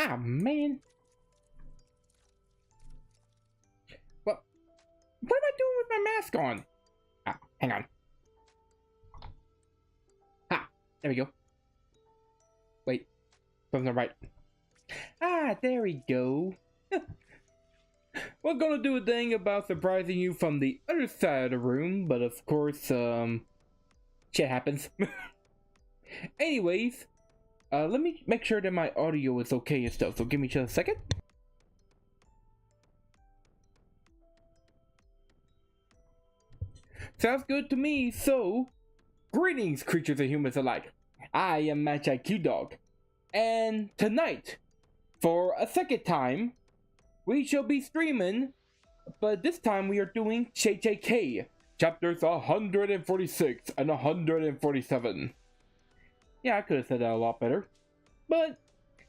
Ah, man. What am I doing with my mask on? Ah, hang on. Ah, there we go. Wait, something's right. Ah, there we go. We're gonna do a thing about surprising you from the other side of the room, but of course, shit happens. Anyways, let me make sure that my audio is okay and stuff, so give me just a second. Sounds good to me, so greetings, creatures and humans alike. I am MagiQDog, and tonight, for a second time, we shall be streaming, but this time we are doing JJK, chapters 146 and 147. Yeah, I could have said that a lot better, but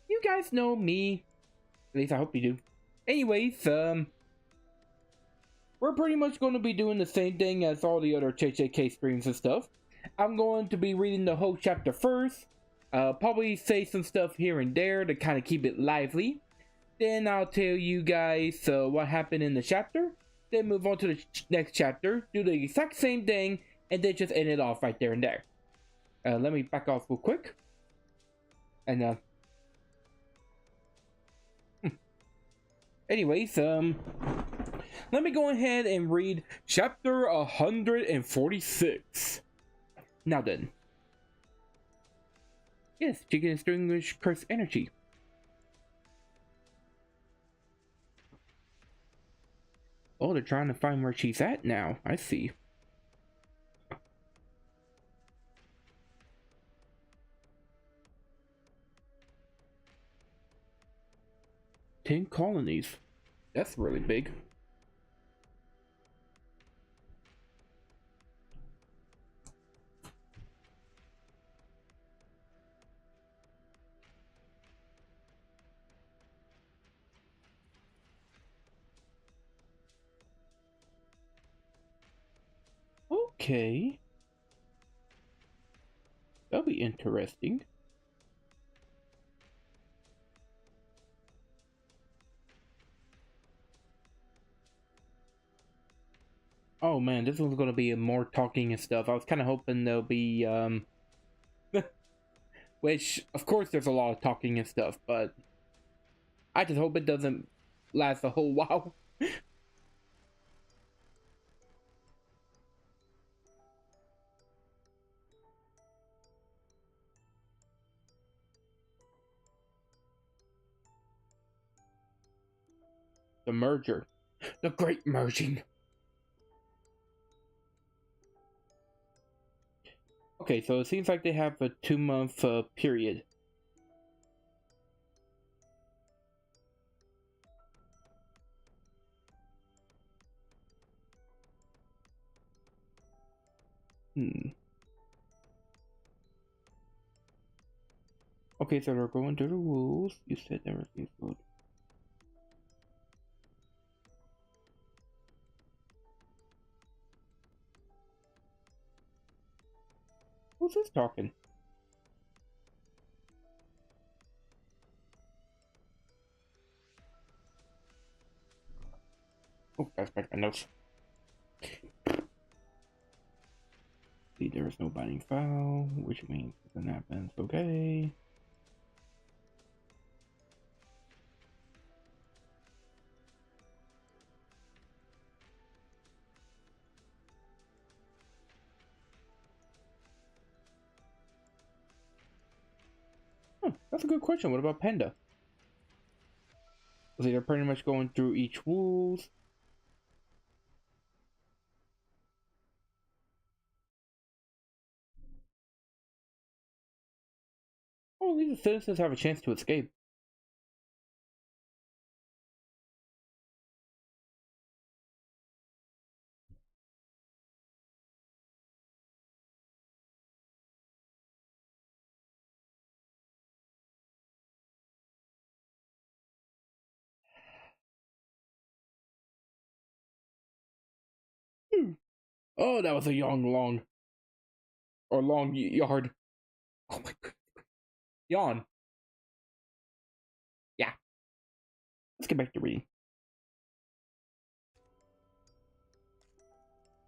you guys know me. At least I hope you do. Anyways, we're pretty much going to be doing the same thing as all the other JJK streams and stuff. I'm going to be reading the whole chapter first, probably say some stuff here and there to kind of keep it lively. Then I'll tell you guys what happened in the chapter, then move on to the next chapter, do the exact same thing, and then just end it off right there and there. Let me back off real quick. And, anyways, let me go ahead and read chapter 146. Now then. Yes, she can extinguish cursed energy. Oh, they're trying to find where she's at now. I see. Ten colonies. That's really big. Okay. That'll be interesting. Oh man, this one's gonna be more talking and stuff. I was kind of hoping there'll be, which, of course, there's a lot of talking and stuff, but I just hope it doesn't last a whole while. The merger. The great merging. Okay, so it seems like they have a 2-month period. Okay, so they're going through the rules. You said everything's good. Who's this talking? Oh, that's back my notes. See, there is no binding foul, which means nothing happens. Okay. That's a good question. What about Panda? See, they're pretty much going through each rules. Oh, at least the citizens have a chance to escape. Oh, that was a long yard. Oh my god. Yawn. Yeah. Let's get back to reading.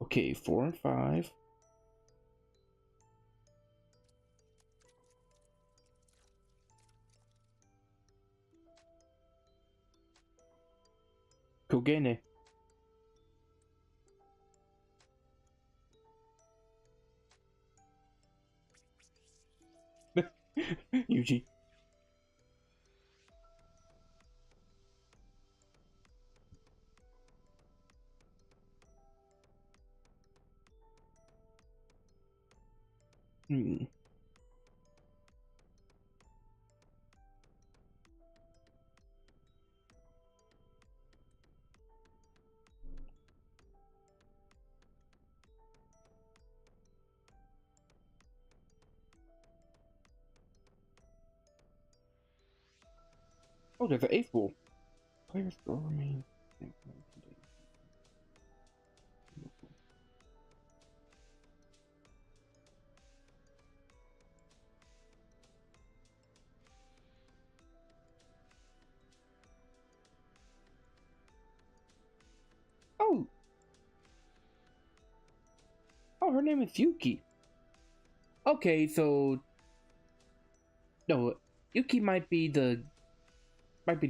Okay, 4 and 5. Kogene. Yuji. Hmm. Oh, there's an 8th rule. Players still remain. Oh, oh, her name is Yuki. Okay, so no, Yuki might be the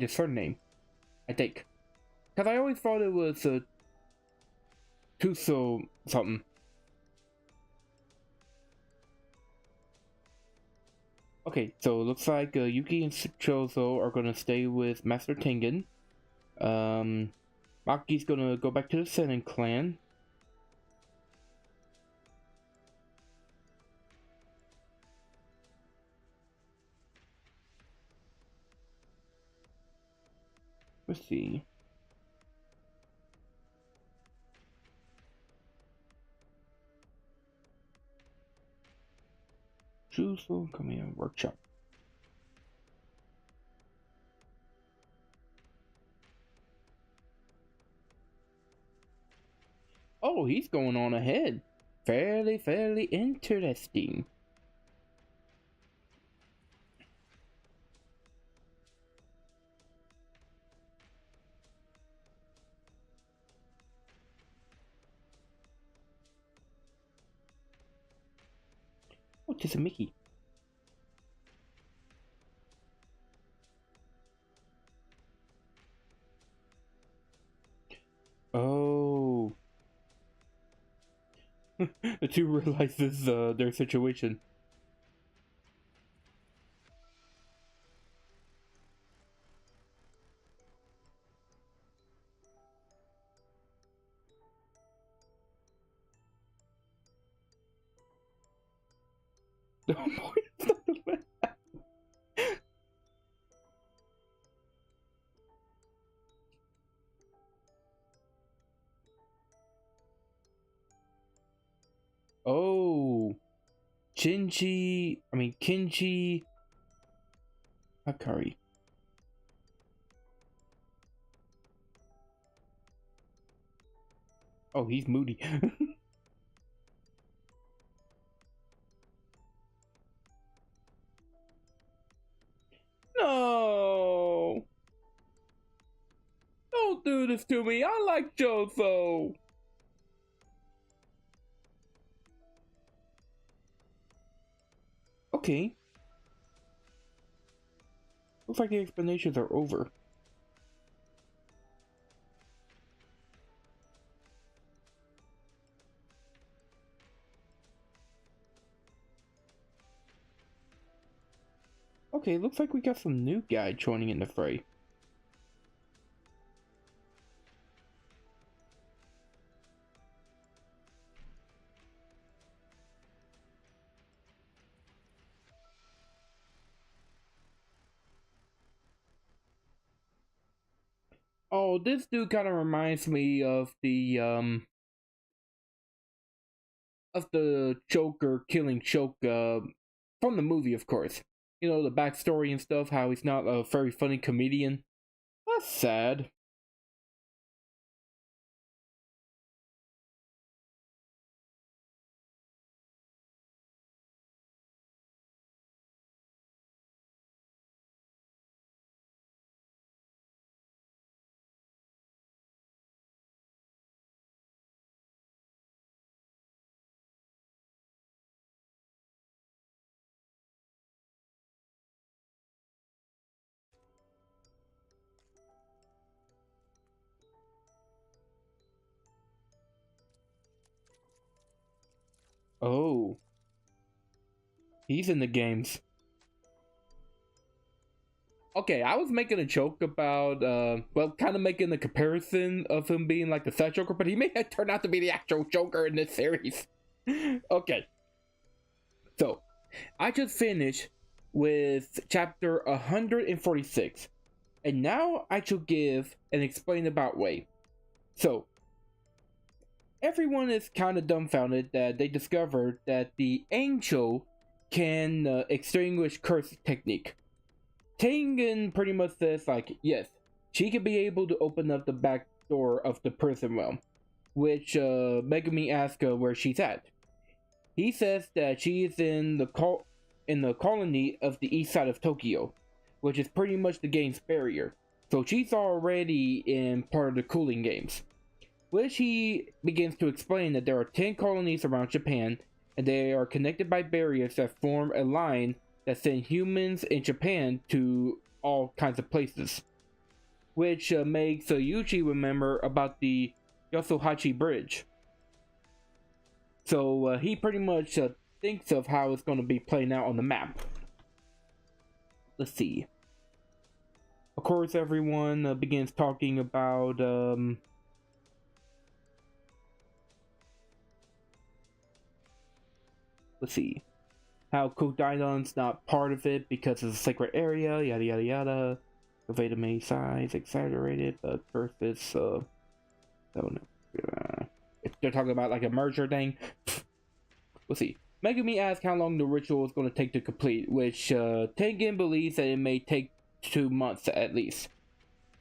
surname, I think. Cause I always thought it was Tuso something. Okay, so it looks like Yuki and Chozo are gonna stay with Master Tengen. Maki's gonna go back to the Zen'nin clan. Let's see. Chozo coming in workshop. Oh, he's going on ahead. Fairly interesting. Oh, it's a Mickey. Oh. The two realizes their situation. Oh, Kinji Hakari. Oh, he's moody. No! Don't do this to me. I like Joso. Okay. Looks like the explanations are over. Okay, looks like we got some new guy joining in the fray. Oh, this dude kind of reminds me of the Joker killing Choke from the movie, of course. You know, the backstory and stuff, how he's not a very funny comedian. That's sad. Oh, he's in the games. Okay, I was making a joke about, well, kind of making the comparison of him being like the side Joker, but he may have turned out to be the actual Joker in this series. Okay, so I just finished with chapter 146, and now I shall give an explain about way. So, everyone is kind of dumbfounded that they discovered that the angel can extinguish curse technique. Tengen pretty much says, like, yes, she can be able to open up the back door of the prison realm, which Megumi asks where she's at. He says that she is in the colony of the east side of Tokyo, which is pretty much the game's barrier. So she's already in part of the cooling games. Which he begins to explain that there are 10 colonies around Japan, and they are connected by barriers that form a line that send humans in Japan to all kinds of places. Which makes Yuji remember about the Yosohachi Bridge. So he pretty much thinks of how it's going to be playing out on the map. Let's see. Of course, everyone begins talking about let's see, how Kodaidon's not part of it because it's a sacred area, yada yada yada. Convey to many sides, exaggerated, but first it's they're talking about like a merger thing. Let's see. Megumi asks how long the ritual is going to take to complete, which Tengen believes that it may take 2 months at least.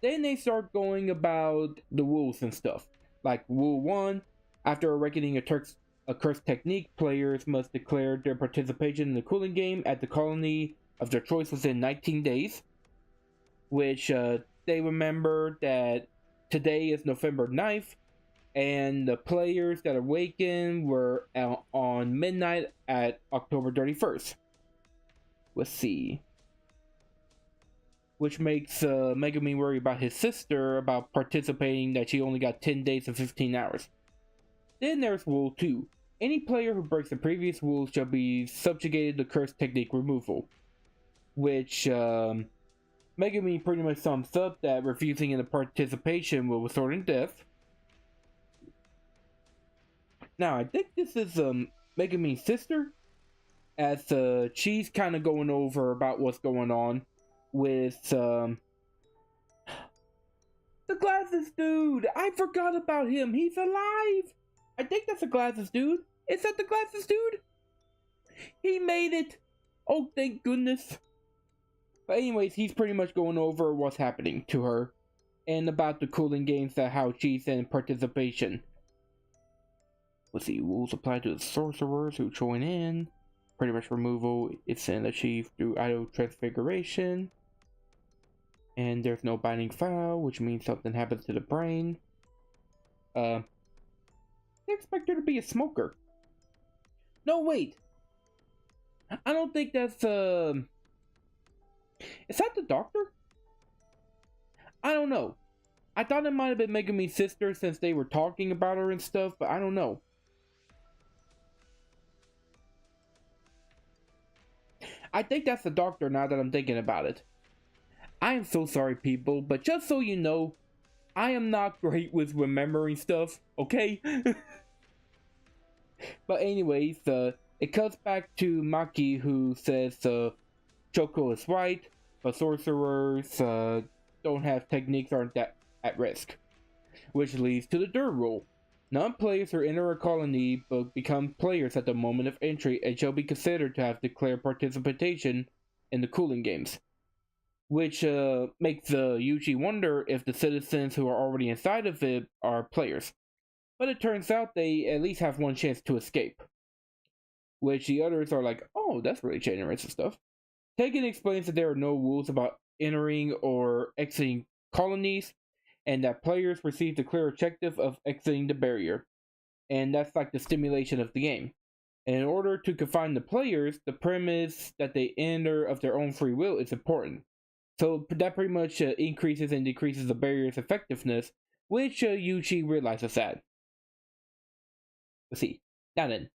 Then they start going about the rules and stuff. Like Rule 1, after awakening a curse technique, players must declare their participation in the cooling game at the colony of their choice within 19 days. Which they remember that today is November 9th, and the players that awakened were on midnight at October 31st. Let's see. Which makes Megumi worry about his sister about participating, that she only got 10 days and 15 hours. Then there's Rule 2. Any player who breaks the previous rules shall be subjugated to curse technique removal. Which Megumi pretty much sums up that refusing in the participation will result in death. Now, I think this is Megumi's sister, as she's kind of going over about what's going on with the glasses dude. I forgot about him. He's alive. I think that's the glasses dude. Is that the glasses dude? He made it. Oh, thank goodness. But anyways, he's pretty much going over what's happening to her and about the cooling games, that how she's in participation. Let's see, rules apply to the sorcerers who join in. Pretty much removal is achieved through idle transfiguration. And there's no binding foul, which means something happens to the brain. They expect her to be a smoker. No, wait. I don't think that's is that the doctor? I don't know. I thought it might have been Megumi's sister since they were talking about her and stuff, but I don't know. I think that's the doctor now that I'm thinking about it. I am so sorry, people, but just so you know, I am not great with remembering stuff, okay? But anyways, it cuts back to Maki, who says Choco is right, but sorcerers don't have techniques aren't that at risk. Which leads to the third rule. Non-players who enter a colony but become players at the moment of entry and shall be considered to have declared participation in the cooling games. Which makes Yuji wonder if the citizens who are already inside of it are players. But it turns out they at least have one chance to escape. Which the others are like, oh, that's really generous and stuff. Tengen explains that there are no rules about entering or exiting colonies, and that players receive the clear objective of exiting the barrier. And that's like the stimulation of the game. And in order to confine the players, the premise that they enter of their own free will is important. So that pretty much increases and decreases the barrier's effectiveness, which Yuji realizes that. Let's see. Now then,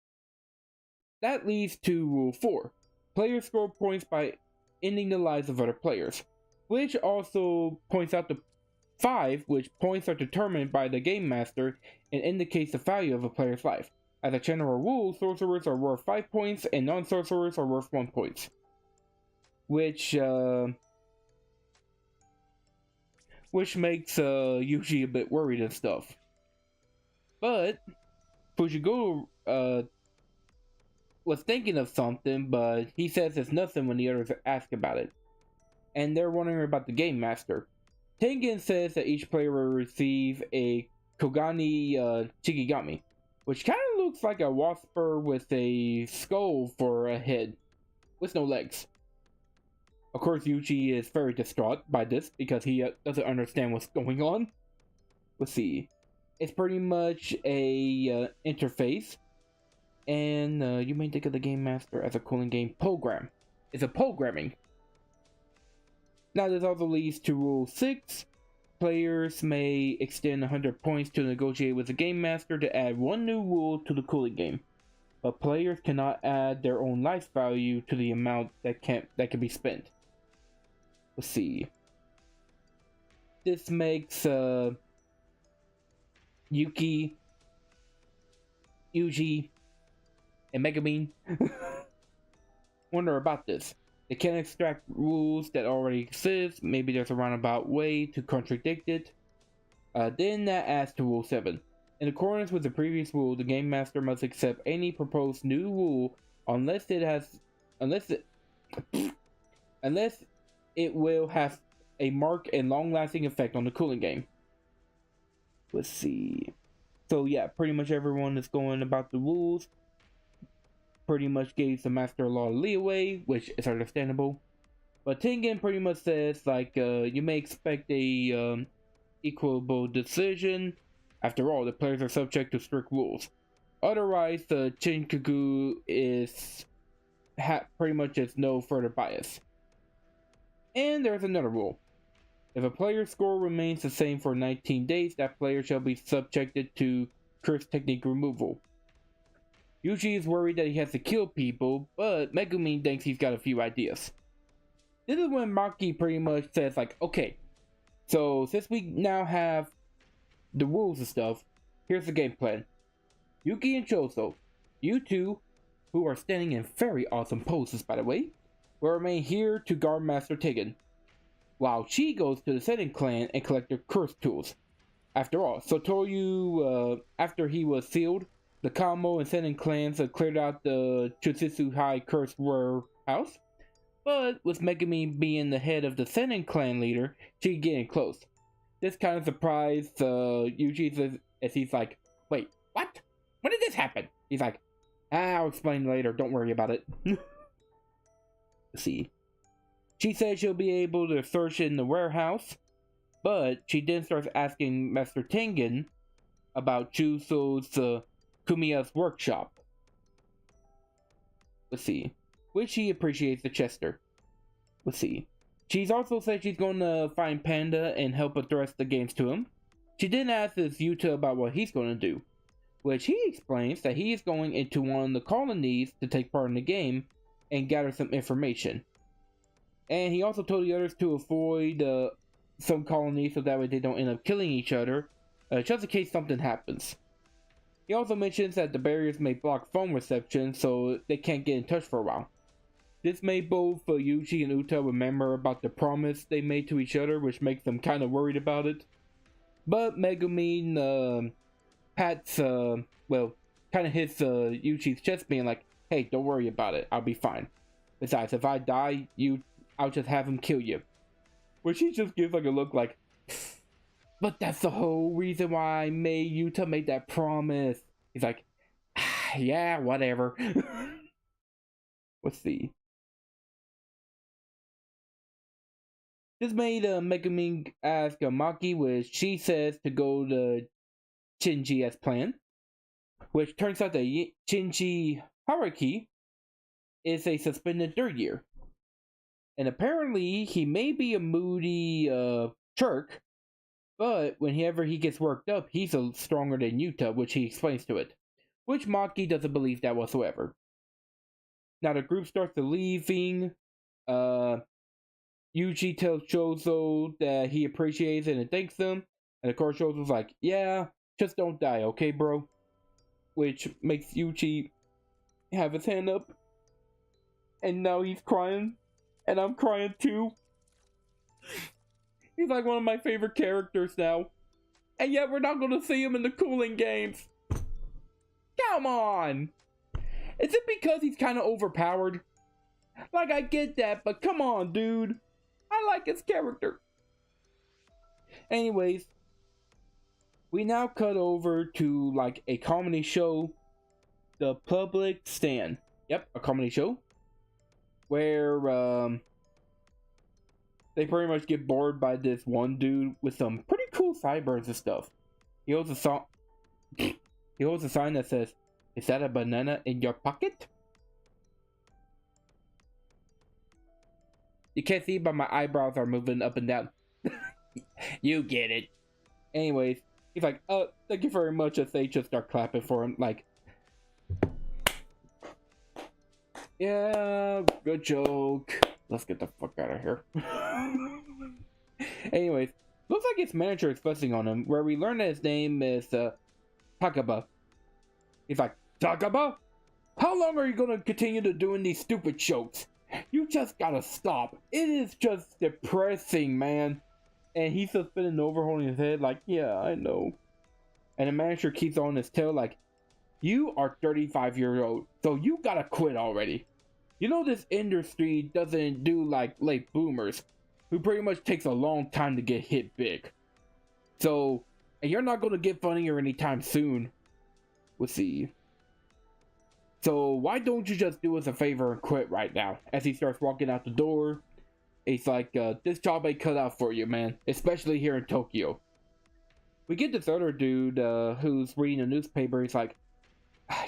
that leads to Rule 4. Players score points by ending the lives of other players, which also points out to 5, which points are determined by the Game Master and indicates the value of a player's life. As a general rule, sorcerers are worth 5 points and non-sorcerers are worth 1 point. Which makes Yuji a bit worried and stuff. But Fujiguro was thinking of something, but he says it's nothing when the others ask about it. And they're wondering about the Game Master. Tengen says that each player will receive a Kogani Shikigami, which kind of looks like a wasper with a skull for a head, with no legs. Of course, Yuji is very distraught by this because he doesn't understand what's going on. Let's see. It's pretty much a interface, and you may think of the Game Master as a cooling game program. It's a programming. Now this also leads to Rule 6. Players may extend 100 points to negotiate with the Game Master to add one new rule to the cooling game. But players cannot add their own life value to the amount that can be spent. Let's see. This makes Yuki, Yuji, and Megumin wonder about this. They can't extract rules that already exist. Maybe there's a roundabout way to contradict it. Then that adds to Rule 7. In accordance with the previous rule, the Game Master must accept any proposed new rule unless it will have a marked and long-lasting effect on the cooling game. Let's see. So yeah, pretty much everyone is going about the rules. Pretty much gave the Master a lot of leeway, which is understandable. But Tengen pretty much says, like, you may expect a equitable decision. After all, the players are subject to strict rules. Otherwise, the Chinkagu is pretty much has no further bias. And there's another rule. If a player's score remains the same for 19 days, that player shall be subjected to curse technique removal. Yuji is worried that he has to kill people, but Megumin thinks he's got a few ideas. This is when Maki pretty much says, like, okay, so since we now have the rules and stuff, here's the game plan. Yuki and Choso, you two, who are standing in very awesome poses by the way, will remain here to guard Master Tengen, while she goes to the Zen'nin clan and collect their curse tools. After all, Sotoryu, after he was sealed, the Kamo and Zen'nin clans cleared out the Jujutsu High curse warehouse, but with Megumi being the head of the Zen'nin clan leader, she getting close. This kind of surprised Yuji as he's like, wait, what? When did this happen? He's like, I'll explain later, don't worry about it. Let's see. She says she'll be able to search in the warehouse, but she then starts asking Master Tengen about Chuso's Kumiya's workshop. Let's see. Which he appreciates the Chester. Let's see. She's also said she's going to find Panda and help address the games to him. She then asks Yuta about what he's going to do, which he explains that he is going into one of the colonies to take part in the game and gather some information. And he also told the others to avoid some colonies so that way they don't end up killing each other, just in case something happens. He also mentions that the barriers may block phone reception so they can't get in touch for a while. This made both Yuji and Uta remember about the promise they made to each other, which makes them kind of worried about it. But Megumin pats, kind of hits Yuji's chest being like, hey, don't worry about it, I'll be fine. Besides, if I die, I'll just have him kill you. Which he just gives like a look like, but that's the whole reason why Yuta made that promise. He's like, yeah, whatever. Let's see. This made Megumin ask Maki, which she says to go to Shinji as planned. Which turns out that Shinji Haruki is a suspended third year. And apparently he may be a moody jerk, but whenever he gets worked up, he's stronger than Yuta, which he explains to it. Which Maki doesn't believe that whatsoever. Now the group starts to leaving. Yuji tells Chozo that he appreciates it and thanks them. And of course Chozo's like, yeah, just don't die, okay, bro? Which makes Yuji have his hand up. And now he's crying. And I'm crying too. He's like one of my favorite characters now. And yet we're not going to see him in the cooling games. Come on! Is it because he's kind of overpowered? Like, I get that, but come on, dude. I like his character. Anyways, we now cut over to, like, a comedy show. The Public Stand. Yep, a comedy show. Where, they pretty much get bored by this one dude with some pretty cool sideburns and stuff. He holds a song. He holds a sign that says, "Is that a banana in your pocket?" You can't see, but my eyebrows are moving up and down. You get it. Anyways, he's like, thank you very much, as they just start clapping for him. Like, yeah, good joke. Let's get the fuck out of here. Anyways, looks like his manager is fussing on him, where we learn that his name is Takaba. He's like, Takaba? How long are you gonna continue to doing these stupid jokes? You just gotta stop. It is just depressing, man. And he's just spinning over, holding his head like, yeah, I know. And the manager keeps on his tail like, you are 35 years old, so you gotta quit already. You know this industry doesn't do like late boomers, who pretty much takes a long time to get hit big. So, and you're not gonna get funnier anytime soon. We'll see. So why don't you just do us a favor and quit right now? As he starts walking out the door, he's like, this job ain't cut out for you, man. Especially here in Tokyo. We get this other dude who's reading a newspaper. He's like,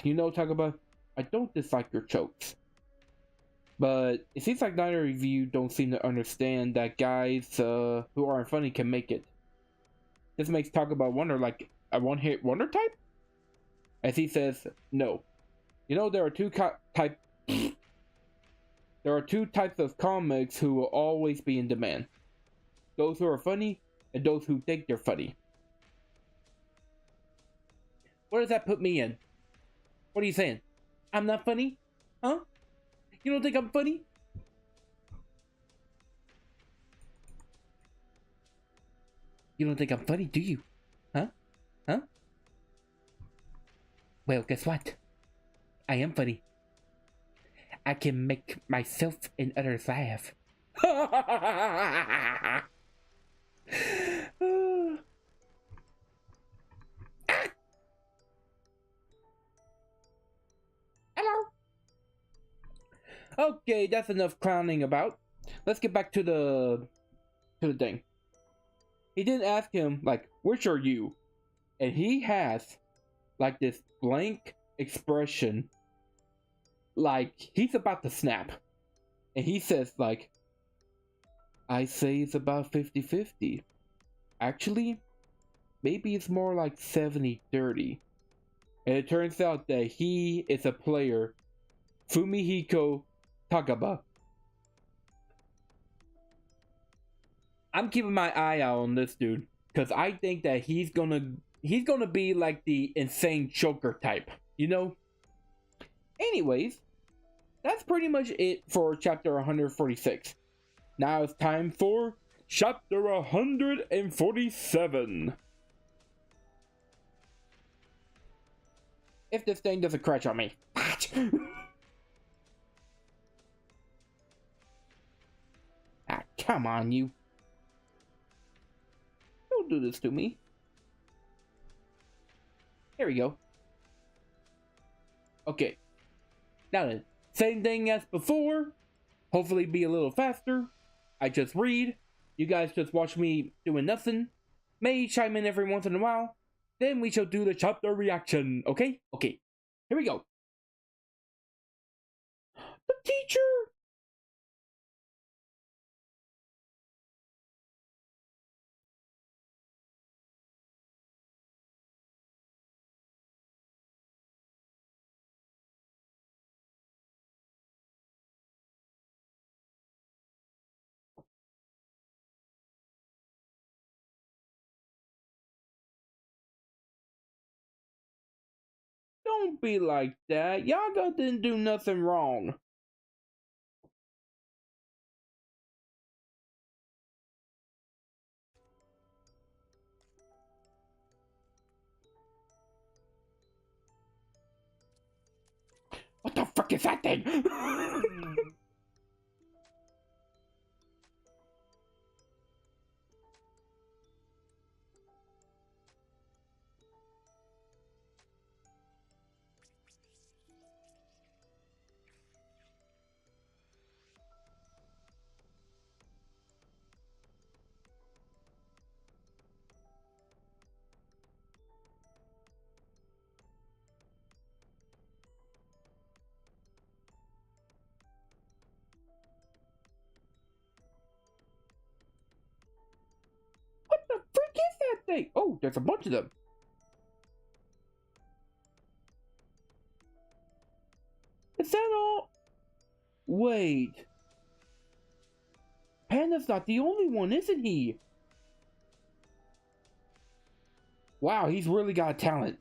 you know, Takaba, I don't dislike your jokes. But it seems like neither of you don't seem to understand that guys who aren't funny can make it. This makes Takaba wonder, like, a one-hit wonder type? As he says, no. You know, there are two types of comics who will always be in demand. Those who are funny, and those who think they're funny. Where does that put me in? What are you saying? I'm not funny? Huh? You don't think I'm funny? You don't think I'm funny, do you? Huh? Huh? Well, guess what? I am funny. I can make myself and others laugh. Hello. Okay, that's enough clowning about. Let's get back to the thing. He didn't ask him like, which are you? And he has like this blank expression, like he's about to snap. And he says like, I say it's about 50-50. Actually, maybe it's more like 70-30. And it turns out that he is a player, Fumihiko Takaba. I'm keeping my eye out on this dude, because I think that he's gonna be like the insane Joker type, you know? Anyways, that's pretty much it for chapter 146. Now it's time for chapter 147. If this thing doesn't crash on me. Ah, come on, you. Don't do this to me. Here we go. Okay. Now then, same thing as before. Hopefully be a little faster. I just read. You guys just watch me doing nothing. May chime in every once in a while. Then we shall do the chapter reaction. Okay? Okay. Here we go. The teacher! don't be like that. Yaga didn't do nothing wrong. What the frick is that thing? What the frick is that thing? Oh, there's a bunch of them. Is that all? Wait. Panda's not the only one, isn't he? Wow, he's really got talent.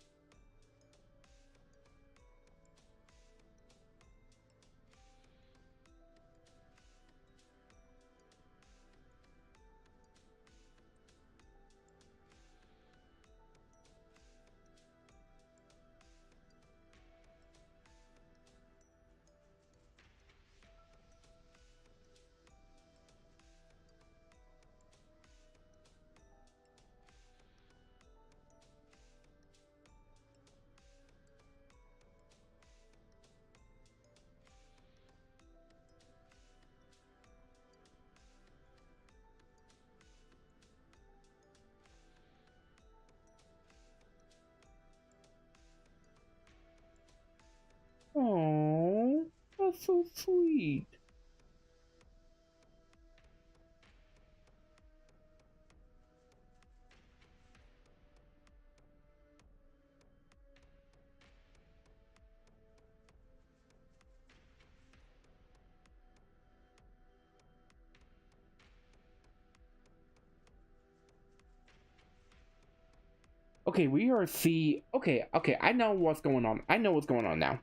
Oh, that's so sweet. Okay, we are okay, I know what's going on. I know what's going on now.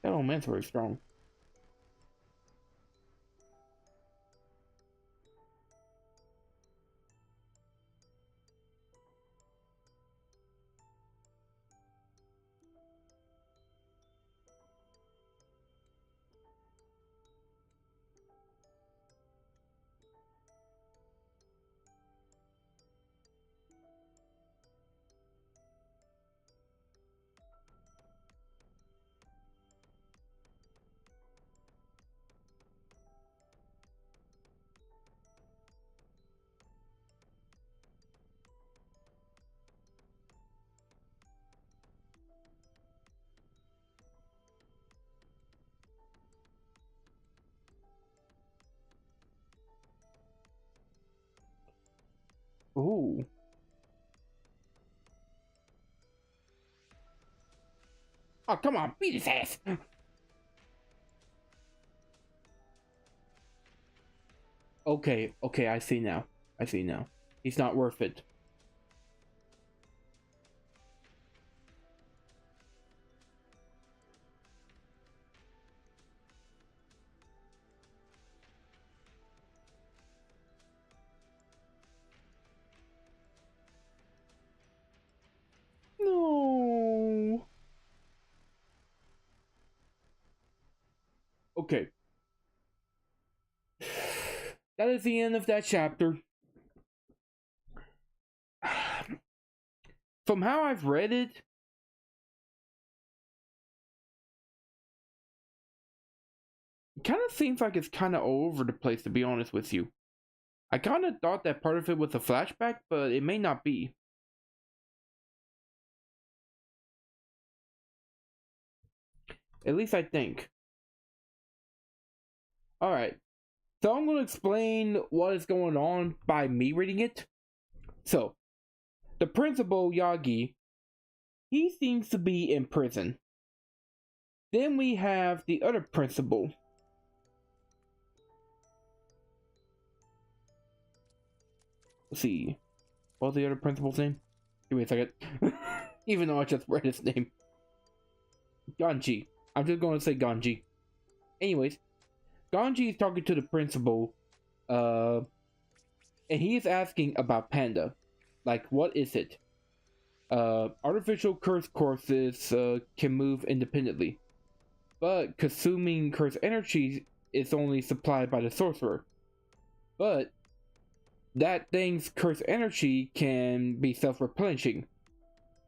That old man's very strong. Ooh. Oh, come on, beat his ass. Okay, okay, I see now. I see now. He's not worth it. No. Okay. That is the end of that chapter. From how I've read it, it kind of seems like it's kind of all over the place, to be honest with you. I kind of thought that part of it was a flashback, but it may not be. At least I think. Alright. So I'm going to explain what is going on by me reading it. So, the principal, Yagi, he seems to be in prison. Then we have the other principal. Let's see. What's the other principal's name? Give me a second. Even though I just read his name. Ganji. I'm just going to say Ganji. Anyways, Ganji is talking to the principal. And he is asking about Panda. Like, what is it? Artificial curse courses can move independently. But consuming curse energy is only supplied by the sorcerer. But that thing's curse energy can be self-replenishing.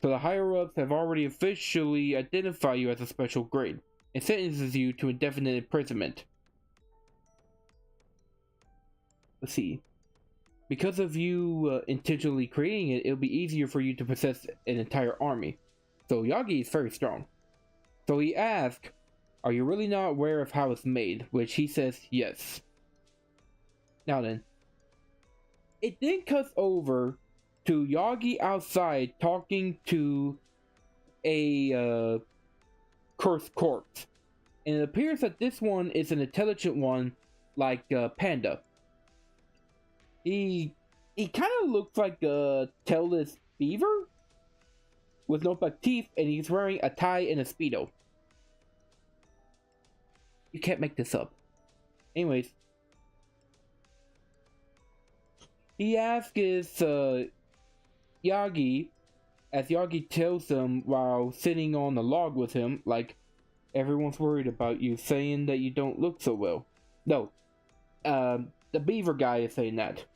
So the higher-ups have already officially identified you as a special grade and sentences you to indefinite imprisonment. Let's see. Because of you intentionally creating it, it'll be easier for you to possess an entire army. So Yagi is very strong. So he asks, are you really not aware of how it's made? Which he says, yes. Now then. It then cuts over to Yagi outside talking to a cursed corpse. And it appears that this one is an intelligent one like Panda. He kind of looks like a tailless beaver with no back teeth, and he's wearing a tie and a Speedo. You can't make this up. Anyways, he asks Yagi, as Yagi tells him while sitting on the log with him, like, everyone's worried about you, saying that you don't look so well. No, the beaver guy is saying that.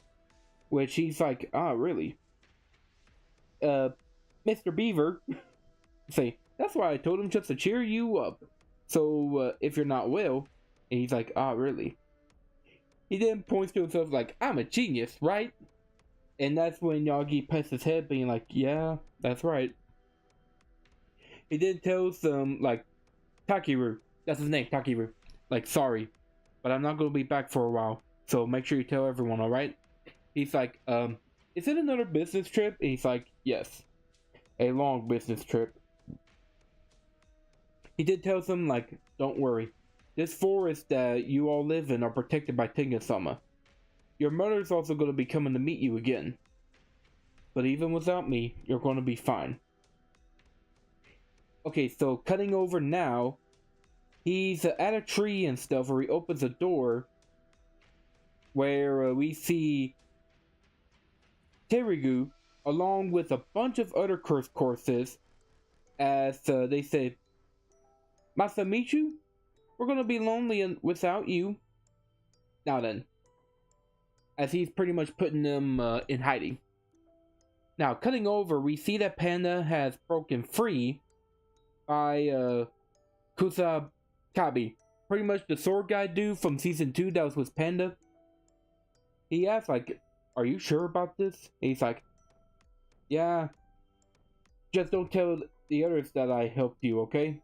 Which he's like, ah, really? Mr. Beaver, say, that's why I told him just to cheer you up. So, if you're not well, and he's like, ah, really? He then points to himself like, I'm a genius, right? And that's when Yagi pets his head, being like, yeah, that's right. He then tells them, like, Takiru, that's his name, Takiru, like, sorry, but I'm not going to be back for a while, so make sure you tell everyone, alright? He's like, is it another business trip? And he's like, yes, a long business trip. He did tell them, like, don't worry. This forest that you all live in are protected by Tengen-sama. Your mother's also going to be coming to meet you again. But even without me, you're going to be fine. Okay, so cutting over now, he's at a tree and stuff where he opens a door where we see Terigu along with a bunch of other curse courses as they say, Masamichu, we're gonna be lonely without you. Now then, as he's pretty much putting them in hiding. Now, cutting over, we see that Panda has broken free by Kusakabe. Pretty much the sword guy dude from season 2 that was with Panda. He asks, like, are you sure about this? And he's like, yeah. Just don't tell the others that I helped you, okay?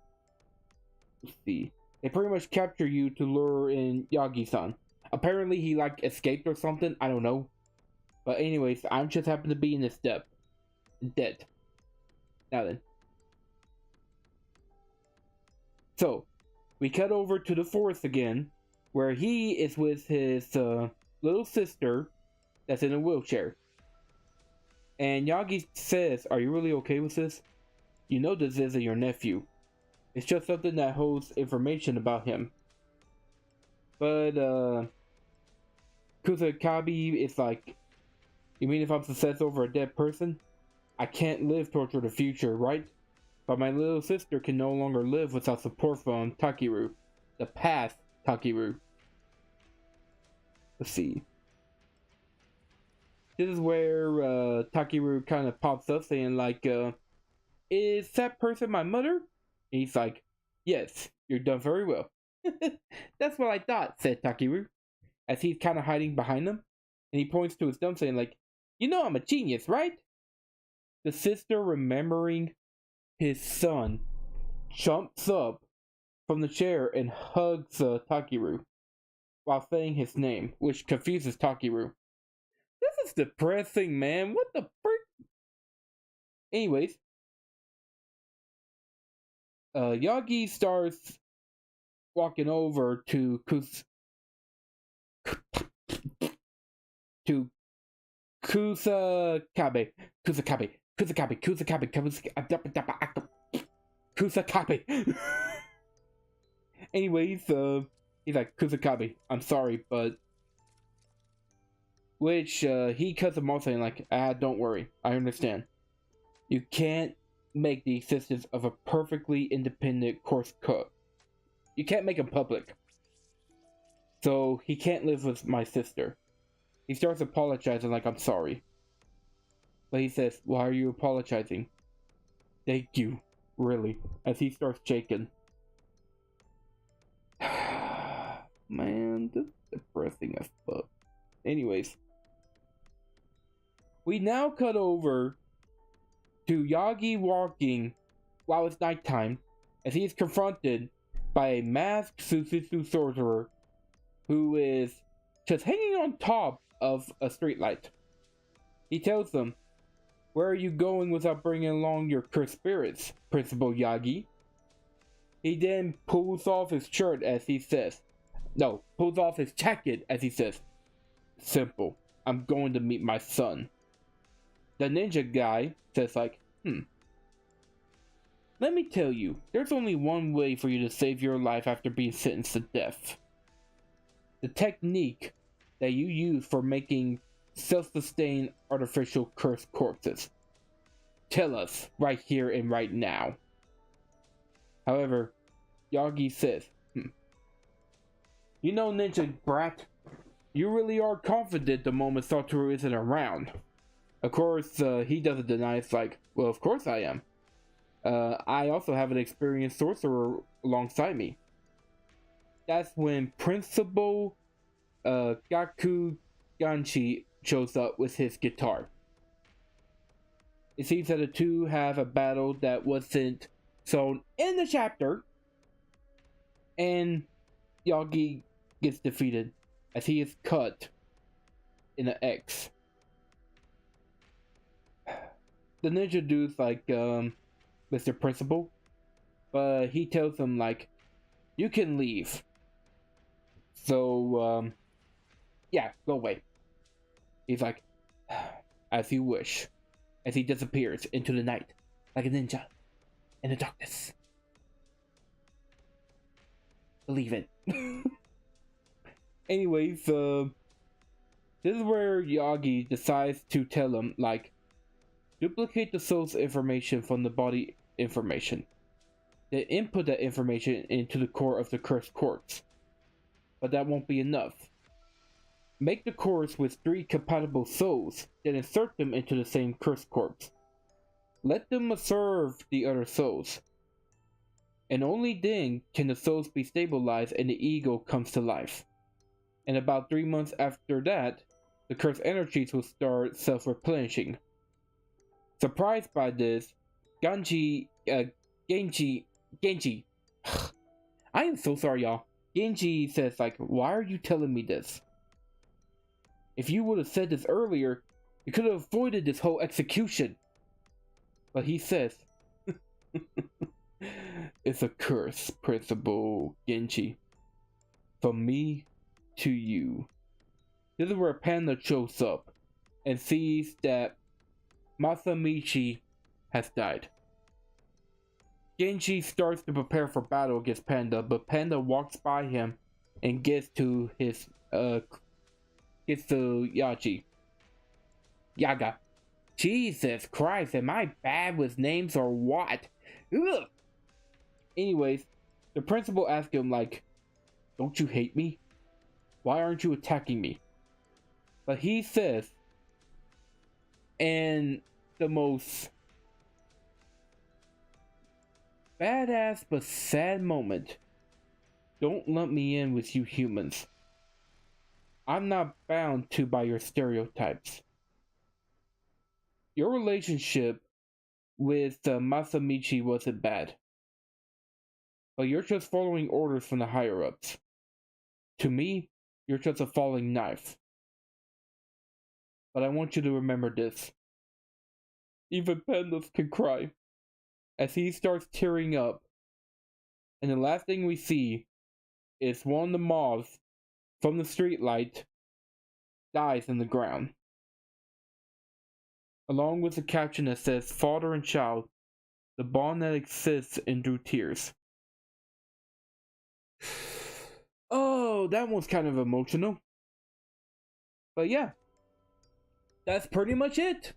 Let's see. They pretty much capture you to lure in Yagi-san. Apparently he, like, escaped or something. I don't know. But anyways, I just happen to be in this debt. Now then. So, we cut over to the forest again, where he is with his little sister that's in a wheelchair. And Yagi says, are you really okay with this? You know this isn't your nephew. It's just something that holds information about him. But, Kusakabe is like, you mean if I'm possessed over a dead person? I can't live towards the future, right? But my little sister can no longer live without support from Takiru. The past Takiru. Let's see. This is where Takiru kind of pops up saying like, is that person my mother? And he's like, yes, you're done very well. That's what I thought, said Takiru, as he's kind of hiding behind them. And he points to his thumb saying like, you know I'm a genius, right? The sister, remembering his son, jumps up from the chair and hugs Takeru while saying his name, which confuses Takeru. This is depressing, man. What the frick? Anyways, Yagi starts walking over to Kusakabe. Anyways, he's like, Kusakabe, I'm sorry, but... Which, he cuts him off saying like, don't worry, I understand. You can't make the existence of a perfectly independent course cook. You can't make him public. So, he can't live with my sister. He starts apologizing like, I'm sorry. But he says, why are you apologizing? Thank you, really, as he starts shaking. Man, this is depressing as fuck. Anyways. We now cut over to Yagi walking while it's nighttime as he is confronted by a masked Jujutsu sorcerer who is just hanging on top of a streetlight. He tells them, where are you going without bringing along your cursed spirits, Principal Yagi? He then pulls off his shirt as he says, pulls off his jacket as he says, simple, I'm going to meet my son. The ninja guy says like, let me tell you, there's only one way for you to save your life after being sentenced to death. The technique that you use for making self-sustained artificial cursed corpses. Tell us right here and right now. However, Yagi says, you know, ninja brat, you really are confident the moment Satoru isn't around. Of course, he doesn't deny. It's like, well, of course I am. I also have an experienced sorcerer alongside me. That's when Principal Gaku Ganshi shows up with his guitar. It seems that the two have a battle that wasn't shown in the chapter, and Yagi gets defeated as he is cut in an X. The ninja dude's like, Mr. Principal, but he tells him like, you can leave. So, yeah, go away. He's like, as you wish, as he disappears into the night like a ninja in the darkness. Believe it. Anyways, this is where Yagi decides to tell him, like, duplicate the soul's information from the body information. Then input that information into the core of the cursed corpse. But that won't be enough. Make the cores with 3 compatible souls, then insert them into the same cursed corpse. Let them observe the other souls. And only then can the souls be stabilized and the ego comes to life. And about 3 months after that, the cursed energies will start self-replenishing. Surprised by this, Genji, I am so sorry, y'all. Genji says, like, why are you telling me this? If you would have said this earlier, you could have avoided this whole execution. But he says, it's a curse, Principal Genji. From me to you. This is where Panda shows up and sees that Masamichi has died. Genji starts to prepare for battle against Panda, but Panda walks by him and gets to Yaga. Jesus Christ, am I bad with names or what? Ugh. Anyways, the principal asks him like, don't you hate me? Why aren't you attacking me? But he says, and the most badass but sad moment, don't lump me in with you humans. I'm not bound to by your stereotypes. Your relationship with Masamichi wasn't bad. but you're just following orders from the higher-ups. To me, you're just a falling knife. But I want you to remember this. Even pandas can cry. As he starts tearing up, and the last thing we see is one of the moths from the streetlight dies in the ground. Along with a caption that says, "Father and child, the bond that exists endure tears." Oh, that one's kind of emotional. But yeah, that's pretty much it.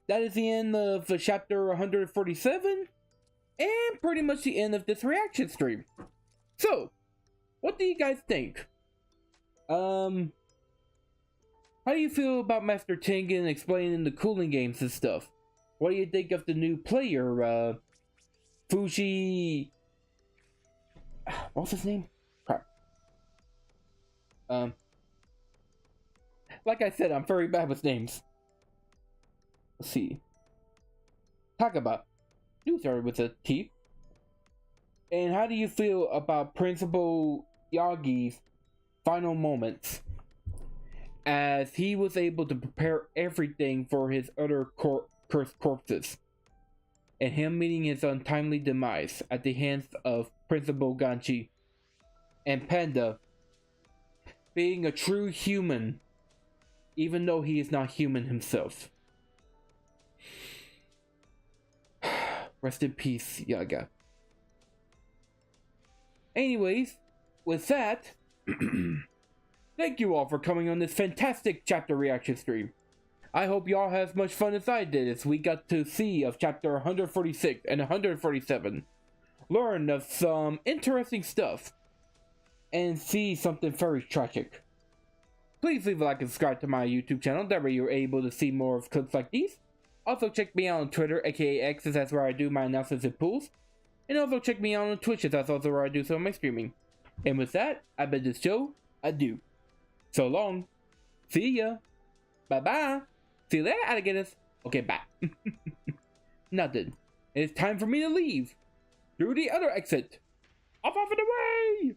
That is the end of chapter 147, and pretty much the end of this reaction stream. So, what do you guys think? How do you feel about Master Tengen explaining the cooling games and stuff? What do you think of the new player, Fuji... What's his name? Crap. Like I said, I'm very bad with names. Let's see. Takaba. You started with a T. And how do you feel about Principal Yagi's final moments, as he was able to prepare everything for his other cursed corpses, and him meeting his untimely demise at the hands of Principal Ganchi, and Panda being a true human, even though he is not human himself? Rest in peace, Yaga. Anyways, with that, thank you all for coming on this fantastic chapter reaction stream. I hope y'all had as much fun as I did as we got to see of chapter 146 and 147. Learn of some interesting stuff, and see something very tragic. Please leave a like and subscribe to my YouTube channel, that way you're able to see more of clips like these. Also check me out on Twitter, aka X, as that's where I do my announcements and pools. And also check me out on Twitch, as that's also where I do some of my streaming. And with that, I bid this show adieu. So long. See ya. Bye bye. See you later, alligators. Okay, bye. Now then, it's time for me to leave through the other exit. Off and away!